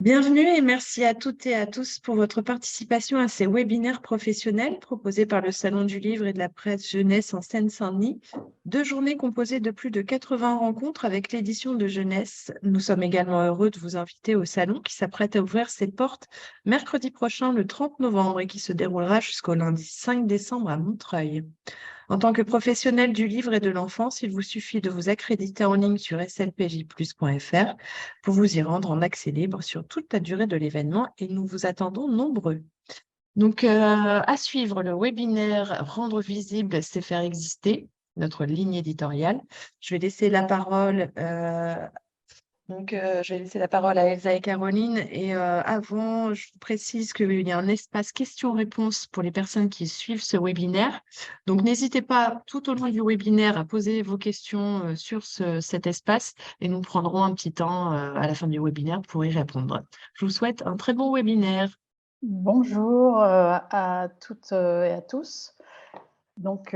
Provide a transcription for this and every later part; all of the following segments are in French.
Bienvenue et merci à toutes et à tous pour votre participation à ces webinaires professionnels proposés par le Salon du Livre et de la Presse Jeunesse en Seine-Saint-Denis. 2 journées composées de plus de 80 rencontres avec l'édition de jeunesse. Nous sommes également heureux de vous inviter au salon qui s'apprête à ouvrir ses portes mercredi prochain, le 30 novembre, et qui se déroulera jusqu'au lundi 5 décembre à Montreuil. En tant que professionnel du livre et de l'enfance, il vous suffit de vous accréditer en ligne sur slpjplus.fr pour vous y rendre en accès libre sur toute la durée de l'événement et nous vous attendons nombreux. Donc, à suivre le webinaire Rendre visible, c'est faire exister, notre ligne éditoriale. Je vais laisser la parole je vais laisser la parole à Elsa et Caroline. Et avant, je vous précise qu'il y a un espace questions-réponses pour les personnes qui suivent ce webinaire. Donc, n'hésitez pas tout au long du webinaire à poser vos questions sur cet espace et nous prendrons un petit temps à la fin du webinaire pour y répondre. Je vous souhaite un très bon webinaire. Bonjour à toutes et à tous. Donc,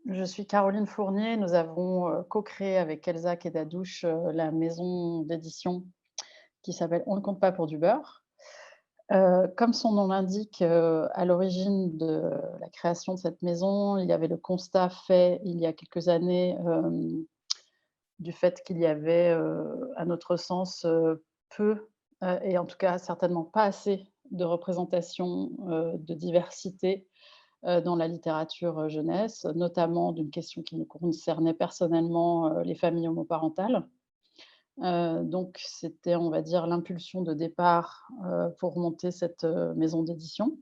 je suis Caroline Fournier. Nous avons co-créé avec Elsa Kedadouche la maison d'édition qui s'appelle On ne compte pas pour du beurre. Comme son nom l'indique, à l'origine de la création de cette maison, il y avait le constat fait il y a quelques années du fait qu'il y avait, à notre sens, peu, et en tout cas certainement pas assez de représentation, de diversité, dans la littérature, jeunesse, notamment d'une question qui nous concernait personnellement, les familles homoparentales. Donc c'était, on va dire, l'impulsion de départ, pour monter cette, maison d'édition.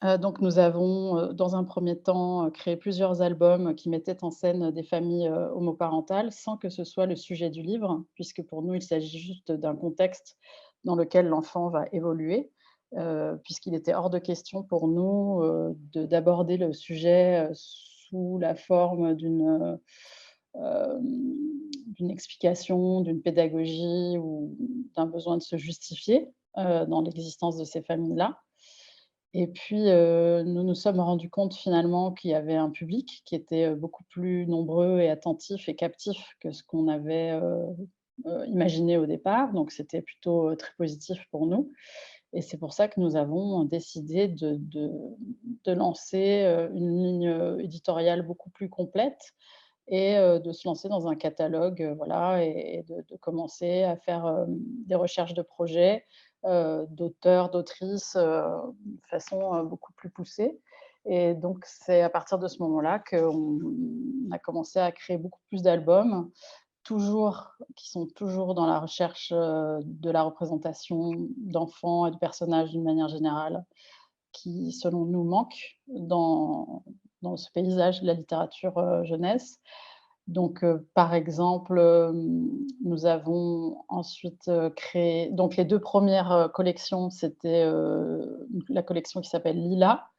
Donc nous avons, dans un premier temps, créé plusieurs albums qui mettaient en scène des familles, homoparentales, sans que ce soit le sujet du livre, puisque pour nous, il s'agit juste d'un contexte dans lequel l'enfant va évoluer, puisqu'il était hors de question pour nous, d'aborder le sujet, sous la forme d'une explication, d'une pédagogie ou d'un besoin de se justifier, dans l'existence de ces familles-là. Et puis, nous nous sommes rendus compte finalement qu'il y avait un public qui était, beaucoup plus nombreux et attentif et captif que ce qu'on avait, imaginé au départ. Donc c'était plutôt, très positif pour nous et c'est pour ça que nous avons décidé de lancer, une ligne, éditoriale beaucoup plus complète et de se lancer dans un catalogue, voilà et de commencer à faire, des recherches de projets, d'auteurs, d'autrices, de façon, beaucoup plus poussée et donc c'est à partir de ce moment-là qu'on a commencé à créer beaucoup plus d'albums, qui sont toujours dans la recherche, de la représentation d'enfants et de personnages d'une manière générale, qui selon nous manquent dans ce paysage de la littérature, jeunesse. Donc, par exemple, nous avons ensuite, créé donc les 2 premières collections, c'était, la collection qui s'appelle Lila.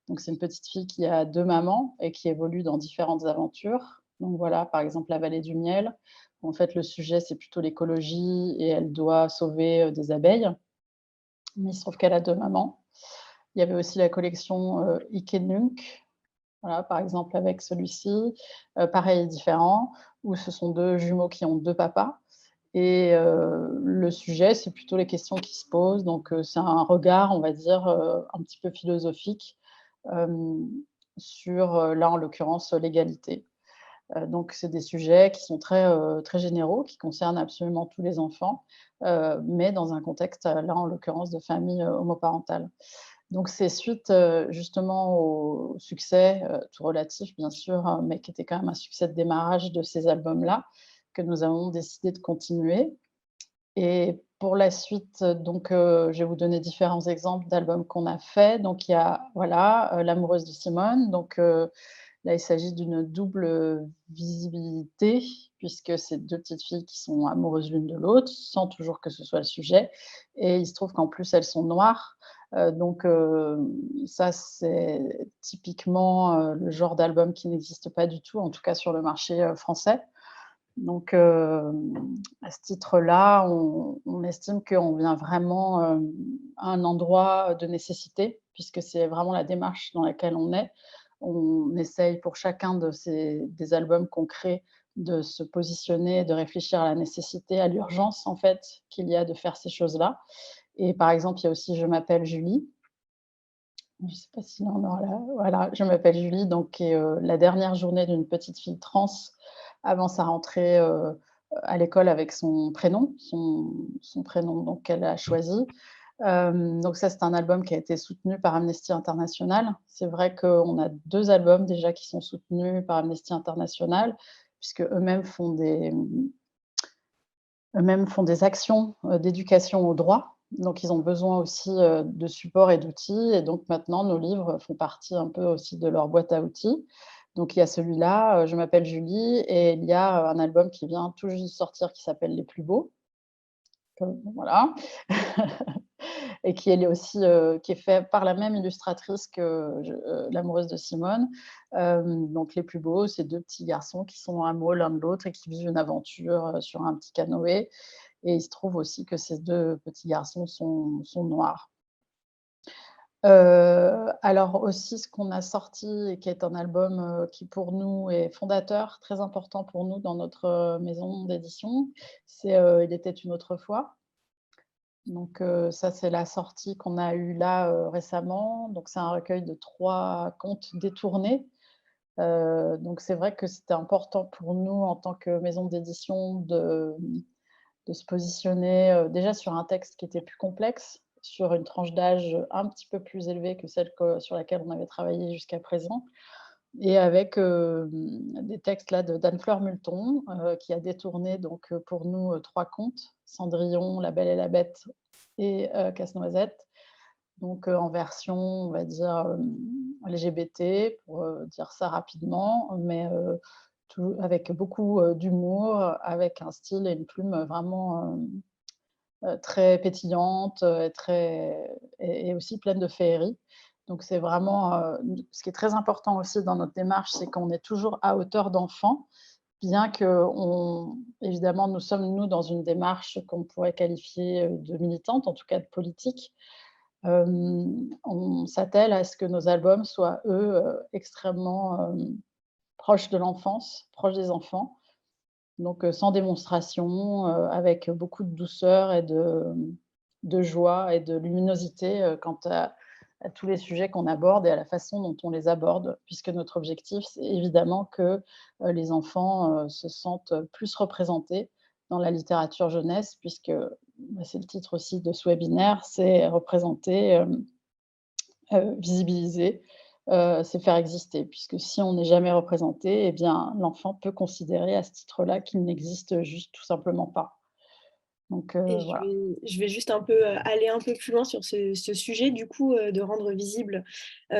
Donc c'est une petite fille qui a 2 mamans et qui évolue dans différentes aventures. Donc voilà, par exemple, La vallée du miel. En fait, le sujet, c'est plutôt l'écologie et elle doit sauver, des abeilles, mais il se trouve qu'elle a 2 mamans. Il y avait aussi la collection, Ikenunk, voilà, par exemple avec celui-ci, pareil et différent, où ce sont 2 jumeaux qui ont 2 papas et le sujet, c'est plutôt les questions qui se posent donc c'est un regard, on va dire, un petit peu philosophique, hem, sur, là, en l'occurrence, l'égalité. Donc c'est des sujets qui sont très généraux, qui concernent absolument tous les enfants, mais dans un contexte, là, en l'occurrence, de famille, homoparentale. Donc c'est suite, justement au succès, tout relatif bien sûr, hein, mais qui était quand même un succès de démarrage de ces albums-là, que nous avons décidé de continuer et pour la suite, donc je vais vous donner différents exemples d'albums qu'on a faits. Donc il y a, voilà, L'amoureuse de Simone, donc là, il s'agit d'une double, visibilité puisque c'est 2 petites filles qui sont amoureuses l'une de l'autre, sans toujours que ce soit le sujet et il se trouve qu'en plus elles sont noires, donc ça c'est typiquement, le genre d'album qui n'existe pas du tout, en tout cas sur le marché, français. Donc à ce titre-là, on estime qu'on vient vraiment, à un endroit de nécessité puisque c'est vraiment la démarche dans laquelle on est. On essaye pour chacun des albums qu'on crée de se positionner, de réfléchir à la nécessité, à l'urgence en fait qu'il y a de faire ces choses-là. Et par exemple, il y a aussi Je m'appelle Julie. Je ne sais pas si on aura là, voilà, Je m'appelle Julie, donc qui est, la dernière journée d'une petite fille trans avant sa rentrée, à l'école avec son prénom donc qu'elle a choisi. Donc ça, c'est un album qui a été soutenu par Amnesty International. C'est vrai qu'on a 2 albums déjà qui sont soutenus par Amnesty International, puisque eux-mêmes font des actions, d'éducation au droit. Donc ils ont besoin aussi, de support et d'outils et donc maintenant nos livres font partie un peu aussi de leur boîte à outils. Donc il y a celui-là, Je m'appelle Julie et il y a, un album qui vient tout juste de sortir qui s'appelle Les plus beaux. Voilà. Et qui elle est aussi, qui est fait par la même illustratrice que L'amoureuse de Simone. Donc Les plus beaux, c'est 2 petits garçons qui sont amoureux l'un de l'autre et qui vivent une aventure, sur un petit canoë et il se trouve aussi que ces 2 petits garçons sont noirs. Alors aussi ce qu'on a sorti et qui est un album, qui pour nous est fondateur, très important pour nous dans notre, maison d'édition, c'est, Il était une autre fois. Donc ça, c'est la sortie qu'on a eue là, récemment. Donc c'est un recueil de 3 contes détournés. Donc c'est vrai que c'était important pour nous en tant que maison d'édition de se positionner, déjà sur un texte qui était plus complexe, sur une tranche d'âge un petit peu plus élevée que celle sur laquelle on avait travaillé jusqu'à présent et avec, des textes là de d'Anne-Fleur Multon, qui a détourné donc, pour nous, 3 contes, Cendrillon, La Belle et la Bête et Casse-Noisette. Donc, en version, on va dire, LGBT pour, dire ça rapidement, mais, tout avec beaucoup, d'humour, avec un style et une plume, vraiment, très pétillante, et aussi pleine de féerie. Donc c'est vraiment, ce qui est très important aussi dans notre démarche, c'est qu'on est toujours à hauteur d'enfant, bien qu'on évidemment, nous sommes, nous, dans une démarche qu'on pourrait qualifier, de militante, en tout cas de politique. On s'attelle à ce que nos albums soient, eux, extrêmement, proches de l'enfance, proches des enfants, donc sans démonstration, avec beaucoup de douceur et de joie et de luminosité, quant à tous les sujets qu'on aborde et à la façon dont on les aborde. Puisque notre objectif, c'est évidemment que, les enfants, se sentent plus représentés dans la littérature jeunesse puisque, bah, c'est le titre aussi de ce webinaire, c'est représenter, visibiliser, c'est faire exister. Puisque si on n'est jamais représenté, eh bien, l'enfant peut considérer à ce titre-là qu'il n'existe juste tout simplement pas. Donc Et voilà. je vais juste un peu aller un peu plus loin sur ce sujet, du coup, de rendre visible,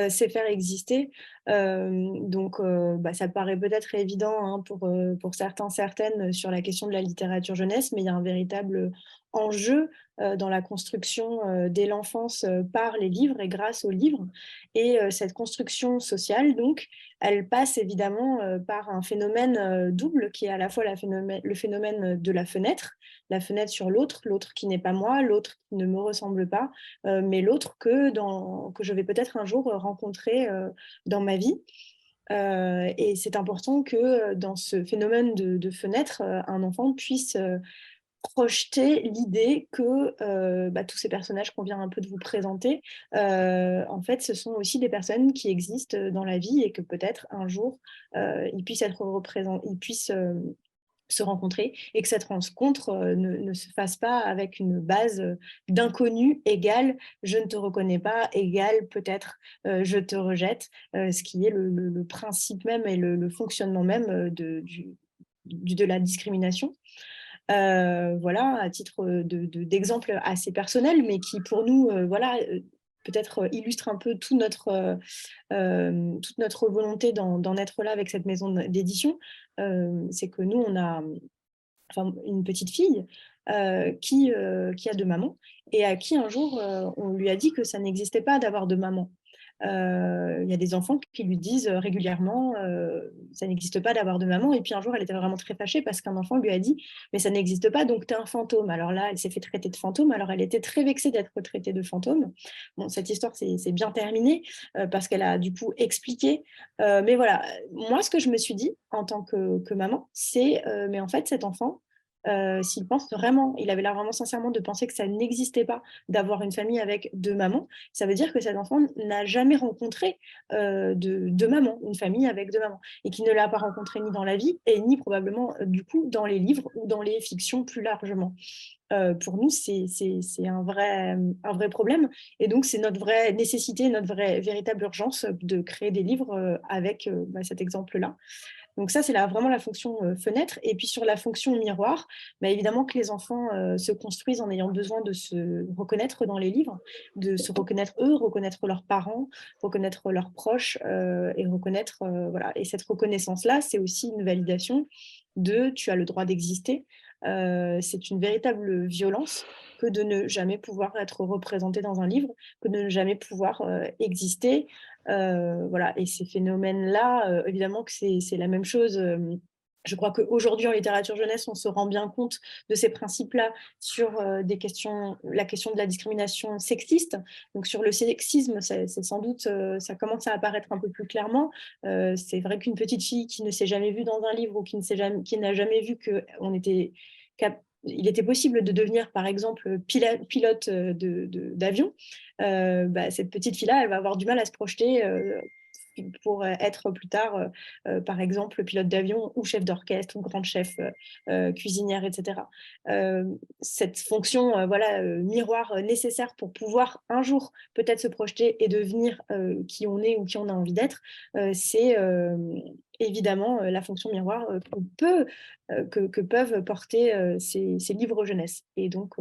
c'est faire exister. Donc, bah, ça paraît peut-être évident hein, pour certains, certaines sur la question de la littérature jeunesse, mais il y a un véritable enjeu dans la construction dès l'enfance par les livres et grâce aux livres. Et cette construction sociale, donc, elle passe évidemment par un phénomène double qui est à la fois le phénomène de la fenêtre sur l'autre, l'autre qui n'est pas moi, l'autre qui ne me ressemble pas, mais l'autre que je vais peut-être un jour rencontrer dans ma vie. Et c'est important que dans ce phénomène de fenêtre, un enfant puisse projeter l'idée que bah, tous ces personnages qu'on vient un peu de vous présenter, en fait, ce sont aussi des personnes qui existent dans la vie et que peut-être un jour, ils puissent être représentés, ils puissent se rencontrer et que cette rencontre ne se fasse pas avec une base d'inconnu égale je ne te reconnais pas, égale peut-être je te rejette, ce qui est le principe même et le fonctionnement même de la discrimination. Voilà, à titre d'exemple assez personnel, mais qui pour nous, voilà, peut-être illustre un peu toute notre volonté d'en être là avec cette maison d'édition. C'est que nous, on a enfin, une petite fille qui a deux mamans et à qui un jour on lui a dit que ça n'existait pas d'avoir deux mamans. Il y a des enfants qui lui disent régulièrement ça n'existe pas d'avoir de maman. Et puis un jour, elle était vraiment très fâchée parce qu'un enfant lui a dit mais ça n'existe pas, donc tu es un fantôme. Alors là, elle s'est fait traiter de fantôme. Alors elle était très vexée d'être traitée de fantôme. Bon, cette histoire, c'est bien terminé parce qu'elle a du coup expliqué. Mais voilà, moi, ce que je me suis dit en tant que maman, c'est mais en fait, cet enfant, s'il pense vraiment, il avait l'air vraiment sincèrement de penser que ça n'existait pas d'avoir une famille avec deux mamans, ça veut dire que cet enfant n'a jamais rencontré de maman, une famille avec deux mamans, et qui ne l'a pas rencontré ni dans la vie, et ni probablement du coup dans les livres ou dans les fictions plus largement. Pour nous, c'est un vrai problème. Et donc, c'est notre vraie nécessité, notre vraie, véritable urgence de créer des livres avec cet exemple-là. Donc ça, c'est vraiment la fonction fenêtre. Et puis sur la fonction miroir, évidemment que les enfants se construisent en ayant besoin de se reconnaître dans les livres, de se reconnaître eux, reconnaître leurs parents, reconnaître leurs proches et reconnaître, voilà. Et cette reconnaissance-là, c'est aussi une validation de tu as le droit d'exister. C'est une véritable violence que de ne jamais pouvoir être représenté dans un livre, que de ne jamais pouvoir exister. Voilà. Et ces phénomènes-là, évidemment que c'est la même chose. Je crois qu'aujourd'hui, en littérature jeunesse, on se rend bien compte de ces principes-là sur la question de la discrimination sexiste. Donc, sur le sexisme, c'est sans doute, ça commence à apparaître un peu plus clairement. C'est vrai qu'une petite fille qui ne s'est jamais vue dans un livre ou qui n'a jamais vu qu'on était il était possible de devenir, par exemple, pilote d'avion, cette petite fille-là, elle va avoir du mal à se projeter pour être plus tard, par exemple, pilote d'avion ou chef d'orchestre ou grande chef cuisinière, etc. Cette fonction voilà, miroir nécessaire pour pouvoir un jour peut-être se projeter et devenir qui on est ou qui on a envie d'être, c'est évidemment la fonction miroir que peuvent porter ces livres jeunesse. Et donc,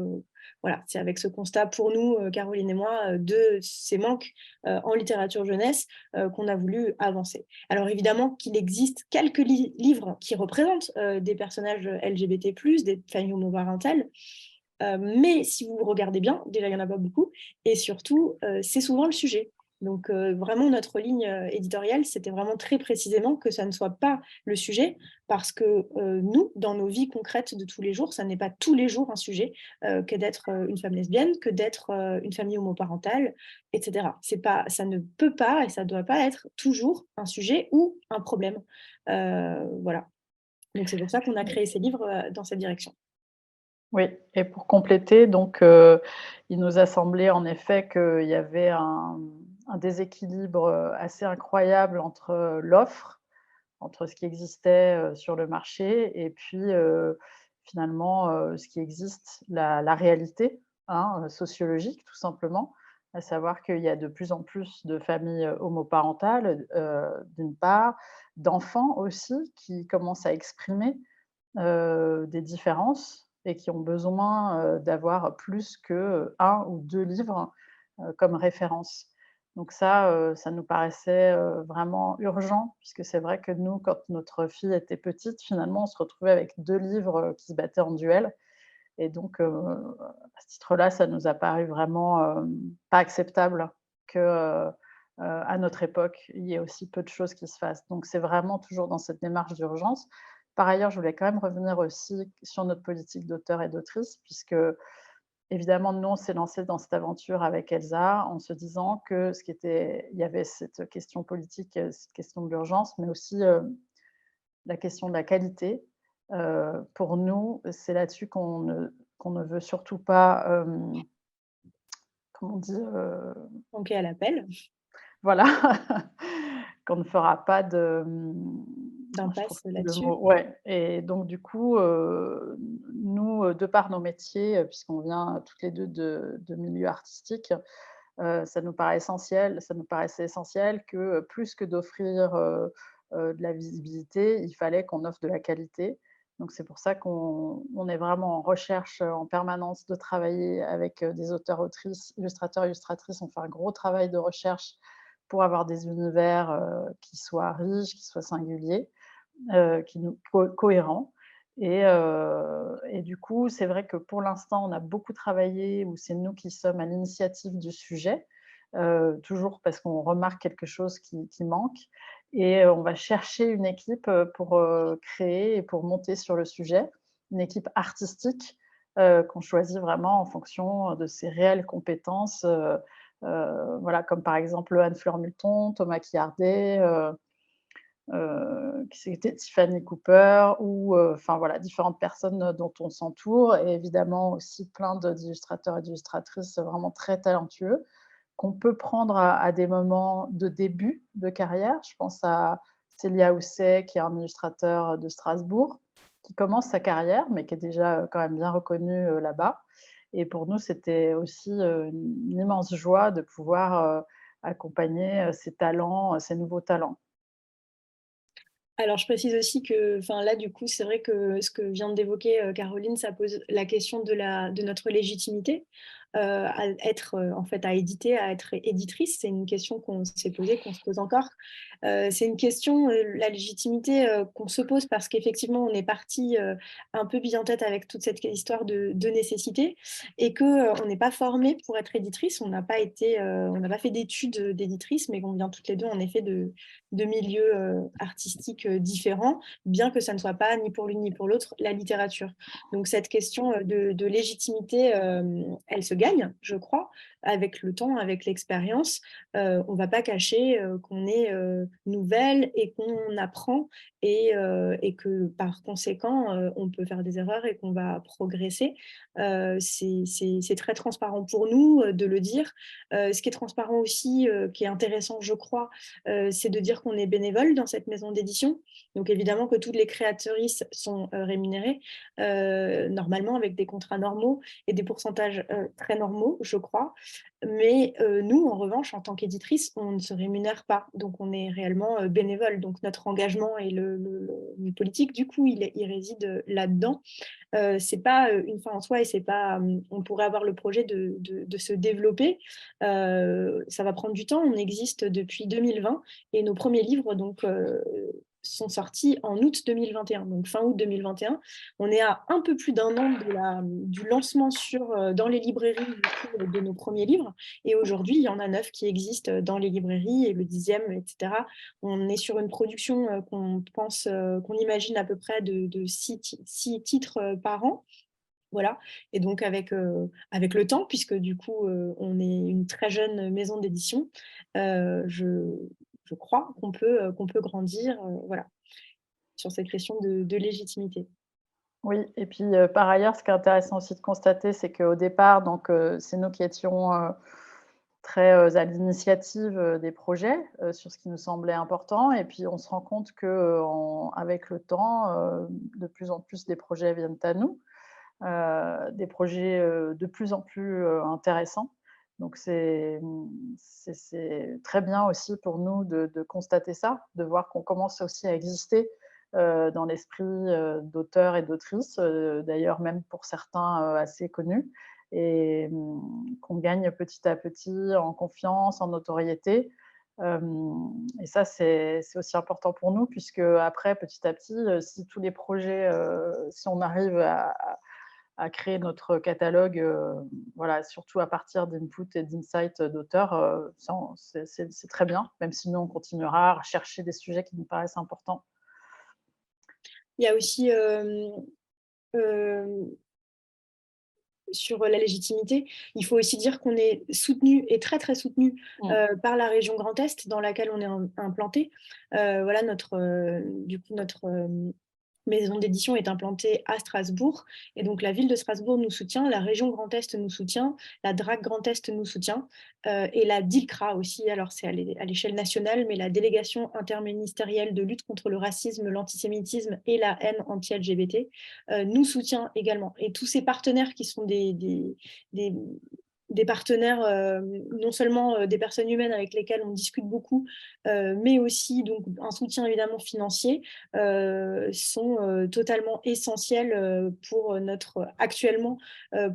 voilà, c'est avec ce constat pour nous, Caroline et moi, de ces manques en littérature jeunesse qu'on a voulu avancer. Alors évidemment qu'il existe quelques livres qui représentent des personnages LGBT+, des familles homoparentales, mais si vous regardez bien, déjà il n'y en a pas beaucoup, et surtout c'est souvent le sujet. Donc vraiment notre ligne éditoriale, c'était vraiment très précisément que ça ne soit pas le sujet, parce que nous, dans nos vies concrètes de tous les jours, ça n'est pas tous les jours un sujet que d'être une femme lesbienne, que d'être une famille homoparentale, etc. Ça ne peut pas et ça ne doit pas être toujours un sujet ou un problème. Voilà. Donc c'est pour ça qu'on a créé ces livres dans cette direction. Oui, et pour compléter, donc, il nous a semblé en effet qu'il y avait un déséquilibre, assez incroyable entre l'offre, entre ce qui existait, sur le marché et puis, finalement, ce qui existe, la réalité, hein, sociologique tout simplement. À savoir qu'il y a de plus en plus de familles, homoparentales, d'une part, d'enfants aussi qui commencent à exprimer des différences et qui ont besoin, d'avoir plus que, 1 ou 2 livres, comme référence. Donc ça nous paraissait, vraiment urgent puisque c'est vrai que nous, quand notre fille était petite, finalement, on se retrouvait avec 2 livres, qui se battaient en duel et donc à ce titre-là, ça nous a paru vraiment, pas acceptable que, à notre époque, il y ait aussi peu de choses qui se fassent. Donc c'est vraiment toujours dans cette démarche d'urgence. Par ailleurs, je voulais quand même revenir aussi sur notre politique d'auteur et d'autrice puisque, évidemment, nous, on s'est lancé dans cette aventure avec Elsa en se disant que il y avait cette question politique, cette question de l'urgence, mais aussi, la question de la qualité. Pour nous, c'est là-dessus qu'on ne veut surtout pas, comment on dit? Donc à l'appel, Voilà, qu'on ne fera pas moi je trouve d'impasse plus le là-dessus. mot, ouais, et donc du coup, nous, de par nos métiers, puisqu'on vient toutes les 2 de milieux artistiques, ça nous paraissait essentiel que, plus que d'offrir, de la visibilité, il fallait qu'on offre de la qualité. Donc c'est pour ça qu'on est vraiment en recherche, en permanence de travailler avec, des auteurs, autrices, illustrateurs, illustratrices. On fait un gros travail de recherche pour avoir des univers, qui soient riches, qui soient singuliers, qui nous cohérents et du coup, c'est vrai que pour l'instant, on a beaucoup travaillé où c'est nous qui sommes à l'initiative du sujet, toujours parce qu'on remarque quelque chose qui manque et on va chercher une équipe, pour, créer et pour monter sur le sujet. Une équipe artistique, qu'on choisit vraiment en fonction de ses réelles compétences, voilà, comme par exemple Anne-Fleur Multon, Thomas Quiardet, qui c'était Tiffany Cooper ou enfin voilà, différentes personnes, dont on s'entoure et évidemment aussi plein d'illustrateurs et d'illustratrices vraiment très talentueux qu'on peut prendre à des moments de début de carrière. Je pense à Célia Housset, qui est un illustrateur de Strasbourg, qui commence sa carrière, mais qui est déjà quand même bien reconnu là-bas. Et pour nous, c'était aussi une immense joie de pouvoir accompagner ces talents, ces nouveaux talents. Alors, je précise aussi que, enfin, là, du coup, c'est vrai que ce que vient d'évoquer Caroline, ça pose la question de notre légitimité à être, en fait, à éditer, à être éditrice. C'est une question qu'on s'est posée, qu'on se pose encore. C'est une question, la légitimité qu'on se pose parce qu'effectivement, on est parti un peu bille en tête avec toute cette histoire de nécessité et que on n'est pas formé pour être éditrice. On n'a pas été, on n'a pas fait d'études d'éditrice, mais qu'on vient toutes les deux, en effet, de milieux artistiques différents, bien que ça ne soit pas ni pour l'une ni pour l'autre la littérature. Donc cette question de légitimité, elle se gagne, je crois, avec le temps, avec l'expérience. On ne va pas cacher qu'on est nouvelle et qu'on apprend et que par conséquent, on peut faire des erreurs et qu'on va progresser. C'est très transparent pour nous de le dire. Ce qui est transparent aussi, qui est intéressant, je crois, c'est de dire qu'on est bénévole dans cette maison d'édition. Donc évidemment que toutes les créatrices sont rémunérées, normalement avec des contrats normaux et des pourcentages très normaux, je crois. Mais nous, en revanche, en tant qu'éditrice, on ne se rémunère pas. Donc on est réellement bénévole. Donc notre engagement et le politique, du coup, il réside là-dedans. C'est pas une fin en soi et c'est pas, on pourrait avoir le projet de se développer. Ça va prendre du temps. On existe depuis 2020 et nos premiers livres donc sont sortis en août 2021, donc fin août 2021. On est à un peu plus d'un an du lancement dans les librairies du coup, de nos premiers livres. Et aujourd'hui, il y en a 9 qui existent dans les librairies et le 10e, etc. On est sur une production qu'on pense, qu'on imagine à peu près de 6 titres par an. Voilà, et donc avec le temps, puisque du coup, on est une très jeune maison d'édition, je crois qu'on peut grandir, voilà, sur cette question de légitimité. Oui et puis, par ailleurs, ce qui est intéressant aussi de constater, c'est qu'au départ, donc, c'est nous qui étions, très, à l'initiative, des projets, sur ce qui nous semblait important et puis on se rend compte que, avec le temps, de plus en plus des projets viennent à nous, des projets, de plus en plus, intéressants. Donc c'est très bien aussi pour nous de constater ça, de voir qu'on commence aussi à exister, dans l'esprit, d'auteurs et d'autrices, d'ailleurs même pour certains, assez connus et qu'on gagne petit à petit en confiance, en notoriété. Et ça, c'est aussi important pour nous puisque après, petit à petit, si tous les projets, si on arrive à créer notre catalogue, voilà, surtout à partir d'input et d'insights d'auteurs, c'est très bien, même si nous, on continuera à rechercher des sujets qui nous paraissent importants. Il y a aussi, euh, sur la légitimité, il faut aussi dire qu'on est soutenu et très très soutenu par la région Grand Est dans laquelle on est implanté. Voilà, du coup, notre maison d'édition est implantée à Strasbourg et donc la ville de Strasbourg nous soutient, la région Grand Est nous soutient, la DRAC Grand Est nous soutient et la DILCRA aussi, alors c'est à l'échelle nationale, mais la délégation interministérielle de lutte contre le racisme, l'antisémitisme et la haine anti-LGBT nous soutient également. Et tous ces partenaires qui sont des des partenaires, non seulement des personnes humaines avec lesquelles on discute beaucoup, mais aussi donc, un soutien évidemment financier, sont totalement essentiels actuellement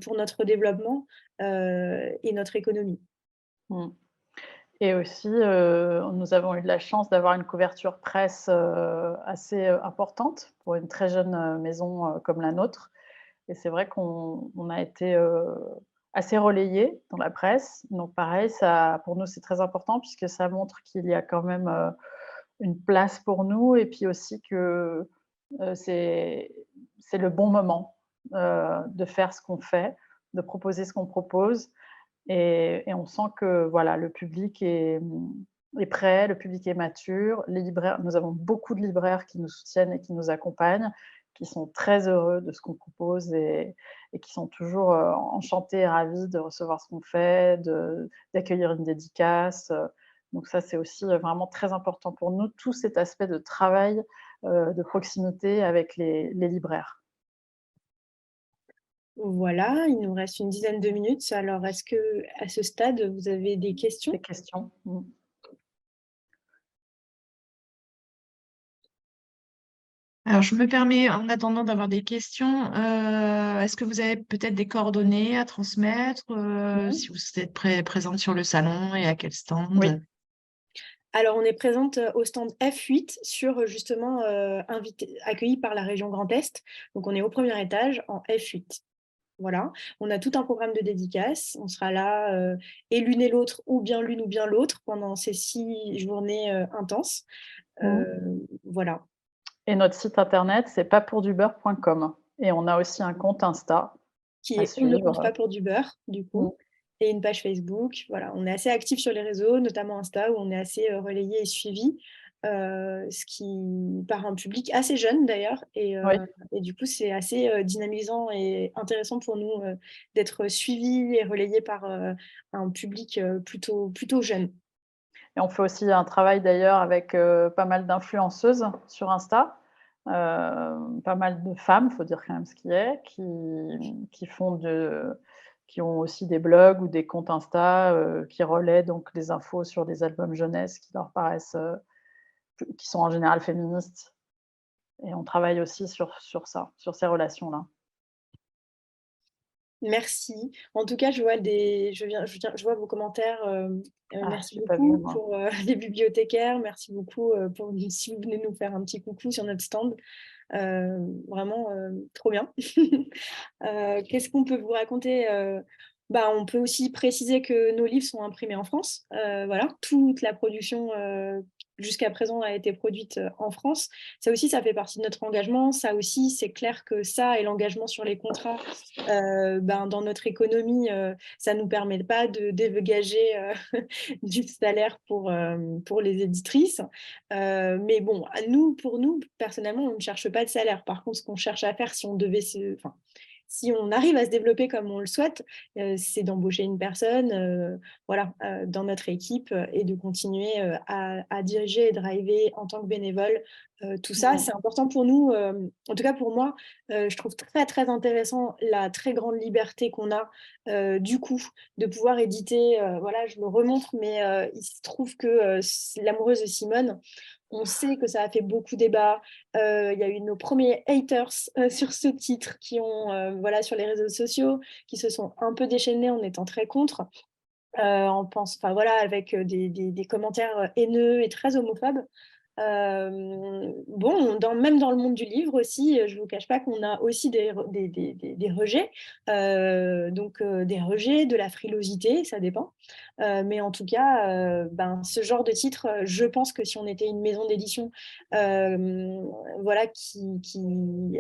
pour notre développement et notre économie. Mmh. Et aussi, nous avons eu de la chance d'avoir une couverture presse, assez, importante pour une très jeune, maison, comme la nôtre et c'est vrai qu'on a été, assez relayé dans la presse. Donc pareil, ça pour nous, c'est très important puisque ça montre qu'il y a quand même, une place pour nous et puis aussi que, c'est le bon moment, de faire ce qu'on fait, de proposer ce qu'on propose et on sent que voilà, le public est prêt, le public est mature. Les libraires nous avons beaucoup de libraires qui nous soutiennent et qui nous accompagnent, qui sont très heureux de ce qu'on propose et qui sont toujours, enchantés et ravis de recevoir ce qu'on fait, d'accueillir une dédicace, donc ça, c'est aussi, vraiment très important pour nous, tout cet aspect de travail, de proximité avec les libraires. Voilà, il nous reste une dizaine de minutes. Alors, est-ce que à ce stade, vous avez des questions? Des questions? Mmh. Alors, je me permets, en attendant d'avoir des questions, est-ce que vous avez peut-être des coordonnées à transmettre, Mmh. si vous êtes présente sur le salon et à quel Oui. stand? Alors, on est présente, au stand F8 sur, justement, accueillis par la région Grand Est. Donc on est au premier étage en F8. Voilà. On a tout un programme de dédicaces. On sera là, et l'une et l'autre ou bien l'une ou bien l'autre pendant ces 6 journées, intenses. Mmh. Voilà, Et notre site internet, c'est paspourdubeurre.com et on a aussi un compte Insta qui à est On ne compte suivre. pas pour du beurre, du Mmh. coup, et une page Facebook. Voilà, on est assez actifs sur les réseaux, notamment Insta, où on est assez, relayés et suivis, ce qui par un public assez jeune d'ailleurs Oui. et du coup, c'est assez, dynamisant et intéressant pour nous, d'être suivis et relayés par, un public, plutôt jeune. Et on fait aussi un travail d'ailleurs avec, pas mal d'influenceuses sur Insta, pas mal de femmes, faut dire quand même ce qui est, qui ont aussi des blogs ou des comptes Insta, qui relaient donc des infos sur des albums jeunesse qui leur paraissent, qui sont en général féministes et on travaille aussi sur ça, sur ces relations-là. Merci. En tout cas, je vois vos commentaires, Ah, merci j'ai pas vu beaucoup moi. pour, les bibliothécaires. Merci beaucoup, pour si vous venez nous faire un petit coucou sur notre stand. Vraiment, trop bien. Qu'est-ce qu'on peut vous raconter? Bah, on peut aussi préciser que nos livres sont imprimés en France. Voilà, toute la production, jusqu'à présent a été produite, en France. Ça aussi, ça fait partie de notre engagement. Ça aussi, c'est clair que ça et l'engagement sur les contrats, ben, dans notre économie, ça nous permet pas de dégager, du salaire pour les éditrices. Mais bon, pour nous, personnellement, on ne cherche pas de salaire. Par contre, ce qu'on cherche à faire, si on arrive à se développer comme on le souhaite, c'est d'embaucher une personne, voilà, dans notre équipe, et de continuer, à diriger et driver en tant que bénévole. Tout ça, Mmh. c'est important pour nous, en tout cas pour moi, je trouve très, très intéressant la très grande liberté qu'on a, du coup, de pouvoir éditer, voilà, je me remontre, mais il se trouve que, L'amoureuse de Simone, on sait que ça a fait beaucoup débat. Il y a eu nos premiers haters, sur ce titre qui ont, voilà, sur les réseaux sociaux, qui se sont un peu déchaînés en étant très contre. Enfin voilà, avec, des commentaires, haineux et très homophobes. Bon, même dans le monde du livre aussi, je ne vous cache pas qu'on a aussi des rejets, des rejets, de la frilosité, ça dépend. Mais en tout cas, ben, ce genre de titre, je pense que si on était une maison d'édition, voilà, qui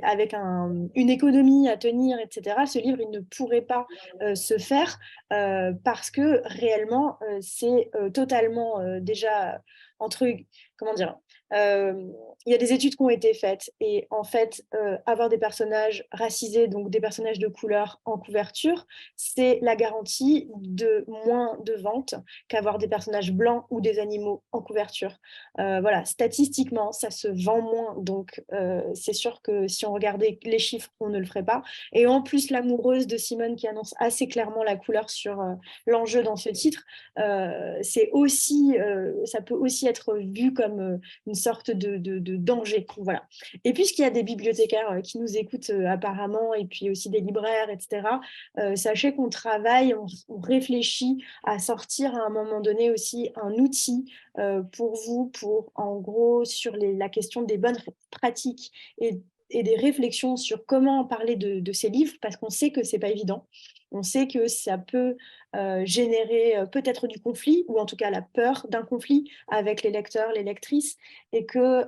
avec une économie à tenir et cetera, ce livre, il ne pourrait pas, se faire, parce que réellement, c'est, totalement, déjà entre comment dire? Il y a des études qui ont été faites et en fait, avoir des personnages racisés, donc des personnages de couleur en couverture, c'est la garantie de moins de ventes qu'avoir des personnages blancs ou des animaux en couverture. Voilà, statistiquement, ça se vend moins, donc c'est sûr que si on regardait les chiffres, on ne le ferait pas. Et en plus, l'amoureuse de Simone qui annonce assez clairement la couleur sur, l'enjeu dans ce titre, c'est aussi, ça peut aussi être vu comme, une sorte de danger. Voilà. Et puisqu'il y a des bibliothécaires, qui nous écoutent, apparemment, et puis aussi des libraires, etc., sachez qu'on travaille, on réfléchit à sortir à un moment donné aussi un outil, pour vous, pour en gros sur la question des bonnes pratiques et des réflexions sur comment parler de ces livres, parce qu'on sait que c'est pas évident. On sait que ça peut générer peut-être du conflit, ou en tout cas la peur d'un conflit avec les lecteurs, les lectrices, et que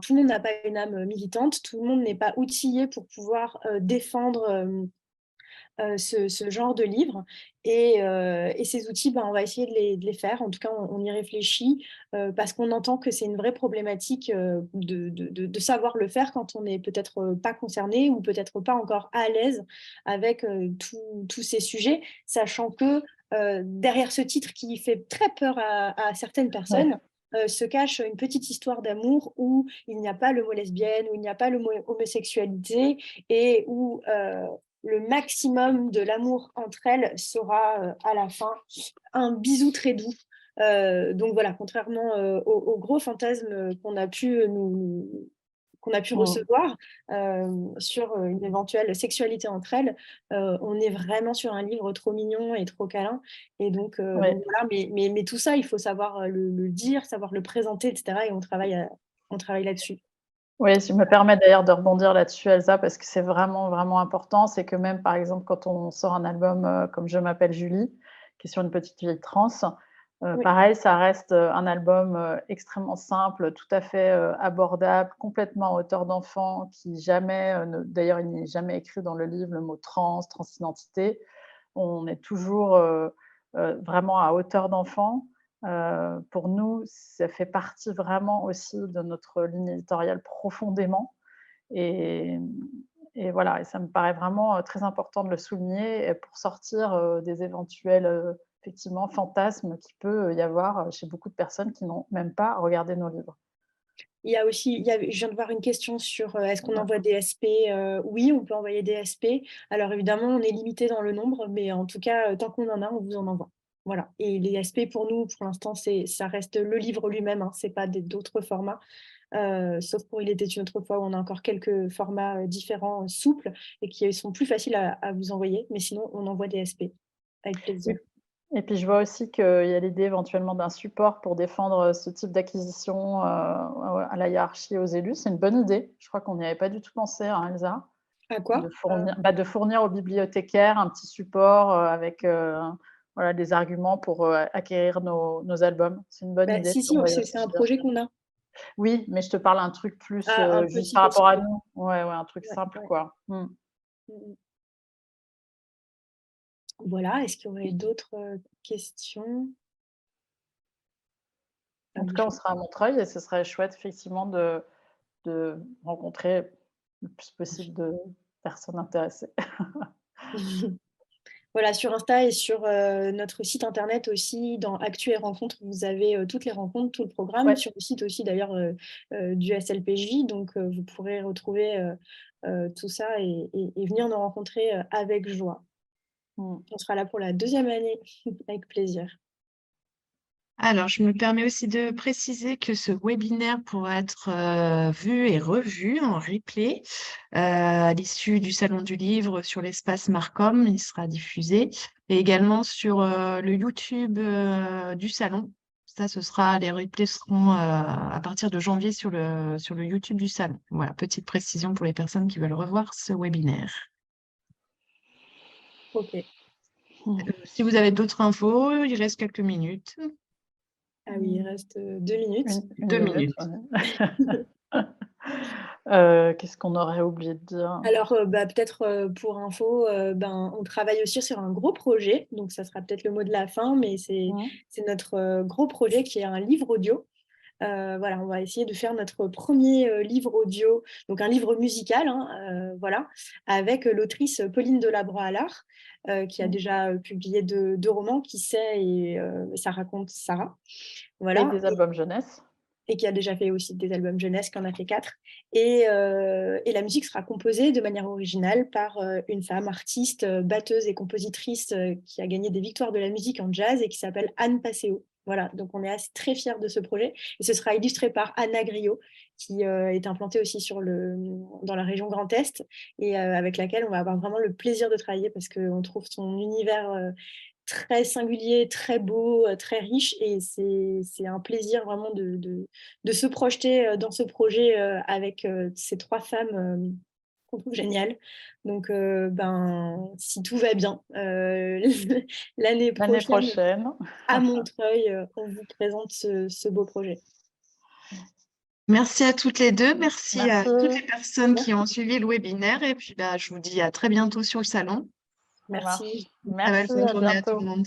tout le monde n'a pas une âme militante, tout le monde n'est pas outillé pour pouvoir défendre ce genre de livre. Et ces outils, on va essayer de les faire. En tout cas, on y réfléchit parce qu'on entend que c'est une vraie problématique de savoir le faire quand on n'est peut-être pas concerné ou peut-être pas encore à l'aise avec tous ces sujets, sachant que derrière ce titre qui fait très peur à certaines Ouais. personnes, se cache une petite histoire d'amour où il n'y a pas le mot lesbienne, où il n'y a pas le mot homosexualité, et où le maximum de l'amour entre elles sera à la fin un bisou très doux. Donc voilà, contrairement aux gros fantasmes qu'on a pu Mm. recevoir sur une éventuelle sexualité entre elles, on est vraiment sur un livre trop mignon et trop câlin. Et donc Ouais. voilà, mais tout ça, il faut savoir le dire, savoir le présenter, etc. Et on travaille là-dessus. Oui, je me permets d'ailleurs de rebondir là-dessus, Elsa, parce que c'est vraiment, vraiment important. C'est que même, par exemple, quand on sort un album comme Je m'appelle Julie, qui est sur une petite fille trans, Oui. pareil, ça reste un album extrêmement simple, tout à fait abordable, complètement à hauteur d'enfant, qui jamais, d'ailleurs, il n'est jamais écrit dans le livre le mot trans, transidentité. On est toujours vraiment à hauteur d'enfant. Pour nous, ça fait partie vraiment aussi de notre ligne éditoriale profondément. Et, et voilà, et ça me paraît vraiment très important de le souligner pour sortir des éventuels effectivement fantasmes qu'il peut y avoir chez beaucoup de personnes qui n'ont même pas regardé nos livres. Il y a aussi, je viens de voir une question sur est-ce qu'on envoie des SP? Oui, on peut envoyer des SP. Alors évidemment, on est limité dans le nombre, mais en tout cas, tant qu'on en a, on vous en envoie. Voilà. Et les SP pour nous, pour l'instant, ça reste le livre lui-même, hein, c'est pas d'autres formats. Sauf pour Il était une autre fois où on a encore quelques formats différents, souples, et qui sont plus faciles à vous envoyer. Mais sinon, on envoie des SP avec Oui. plaisir. Et puis je vois aussi qu'il y a l'idée éventuellement d'un support pour défendre ce type d'acquisition à la hiérarchie et aux élus. C'est une bonne idée. Je crois qu'on n'y avait pas du tout pensé, hein, Elsa, À quoi? de fournir aux bibliothécaires un petit support avec voilà, des arguments pour acquérir nos albums. C'est une bonne idée. Si, On si, va y c'est un réfléchir. projet qu'on a. Oui, mais je te parle un truc plus Ah, un juste petit par rapport à possible. nous. Ouais, ouais, un truc Ouais, simple, ouais. quoi. Mm. Mm, mm. Voilà, est-ce qu'il y aurait d'autres questions? Ah En tout oui, cas, on sera à Montreuil et ce serait chouette, effectivement, de rencontrer le plus possible de personnes intéressées. Voilà, sur Insta et sur notre site internet aussi, dans Actu et Rencontres, vous avez toutes les rencontres, tout le programme. Ouais, Sur le site aussi, d'ailleurs, du SLPJ, donc vous pourrez retrouver tout ça et venir nous rencontrer avec joie. mmh. On sera là pour la deuxième année, avec plaisir. Alors, je me permets aussi de préciser que ce webinaire pourra être vu et revu en replay à l'issue du Salon du Livre sur l'espace Marcom. Il sera diffusé et également sur le YouTube du Salon. Ça, les replays seront à partir de janvier sur le YouTube du Salon. Voilà, petite précision pour les personnes qui veulent revoir ce webinaire. Ok. Si vous avez d'autres infos, il reste quelques minutes. Ah oui, il reste 2 minutes. Une 2 minutes. minute, ouais. Qu'est-ce qu'on aurait oublié de dire? Alors, peut-être pour info, on travaille aussi sur un gros projet, donc ça sera peut-être le mot de la fin, mais Mmh. c'est notre gros projet qui est un livre audio. Voilà, on va essayer de faire notre premier livre audio, donc un livre musical, hein, voilà, avec l'autrice Pauline Delabroix-Allard, qui a Mmh. déjà publié deux romans, Qui sait et Ça raconte Sarah. Et Voilà. des albums jeunesse. Et qui a déjà fait aussi des albums jeunesse, qui en a fait 4. Et la musique sera composée de manière originale par une femme artiste, batteuse et compositrice qui a gagné des victoires de la musique en jazz et qui s'appelle Anne Passeo. Voilà, donc on est très fiers de ce projet. Et ce sera illustré par Anna Griot, qui est implantée aussi dans la région Grand Est, et avec laquelle on va avoir vraiment le plaisir de travailler parce qu'on trouve son univers très singulier, très beau, très riche, et c'est un plaisir vraiment de se projeter dans ce projet avec ces 3 femmes qu'on trouve génial. Donc, si tout va bien, l'année L'année prochaine, prochaine. à Montreuil, on vous présente ce beau projet. Merci à toutes les deux. Merci à toutes les Merci, personnes qui ont suivi le webinaire. Et puis, je vous dis à très bientôt sur le salon. ça marche. Merci. Très belle Merci, fin de à journée à tout le bientôt. monde.